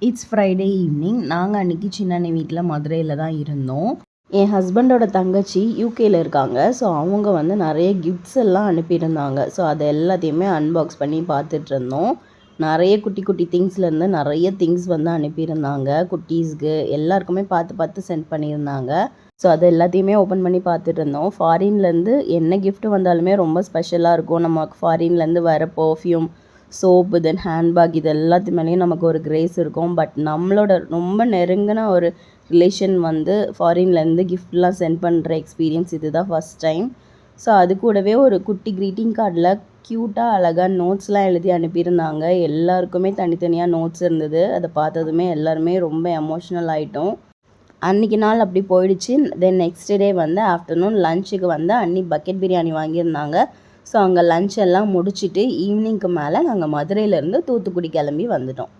It's Friday evening. நாங்கள் அன்றைக்கி சின்ன அண்ணி வீட்டில் மதுரையில் தான் இருந்தோம். என் ஹஸ்பண்டோட தங்கச்சி யூகேயில் இருக்காங்க. ஸோ அவங்க வந்து நிறைய கிஃப்ட்ஸ் எல்லாம் அனுப்பியிருந்தாங்க. ஸோ அதை எல்லாத்தையுமே அன்பாக்ஸ் பண்ணி பார்த்துட்ருந்தோம். நிறைய குட்டி குட்டி திங்ஸ்லேருந்து நிறைய திங்ஸ் வந்து அனுப்பியிருந்தாங்க. குட்டீஸ்க்கு எல்லாருக்குமே பார்த்து பார்த்து சென்ட் பண்ணியிருந்தாங்க. ஸோ அது எல்லாத்தையுமே ஓப்பன் பண்ணி பார்த்துட்டு இருந்தோம். ஃபாரின்லேருந்து என்ன கிஃப்ட் வந்தாலுமே ரொம்ப ஸ்பெஷலாக இருக்கும். நமக்கு ஃபாரின்லேருந்து வர பர்ஃப்யூம், சோப்பு, தென் ஹேண்ட்பேக் இது எல்லாத்து மேலேயும் நமக்கு ஒரு கிரேஸ் இருக்கும். பட் நம்மளோட ரொம்ப நெருங்கின ஒரு ரிலேஷன் வந்து ஃபாரின்லேருந்து கிஃப்ட்லாம் சென்ட் பண்ணுற எக்ஸ்பீரியன்ஸ் இது தான் ஃபஸ்ட் டைம். ஸோ அது கூடவே ஒரு குட்டி க்ரீட்டிங் கார்டில் க்யூட்டாக அழகாக நோட்ஸ்லாம் எழுதி அனுப்பியிருந்தாங்க. எல்லாருக்குமே தனித்தனியாக நோட்ஸ் இருந்தது. அதை பார்த்ததுமே எல்லாருமே ரொம்ப எமோஷ்னல் ஆகிட்டோம். அன்றைக்கி நாள் அப்படி போயிடுச்சு. தென் நெக்ஸ்ட் டே வந்து ஆஃப்டர்நூன் லஞ்சுக்கு வந்து அண்ணி பக்கெட் பிரியாணி வாங்கியிருந்தாங்க. ஸோ அங்கே லஞ்ச் எல்லாம் முடிச்சுட்டு ஈவினிங்க்கு மேலே நாங்கள் மதுரையிலேருந்து தூத்துக்குடி கிளம்பி வந்துட்டோம்.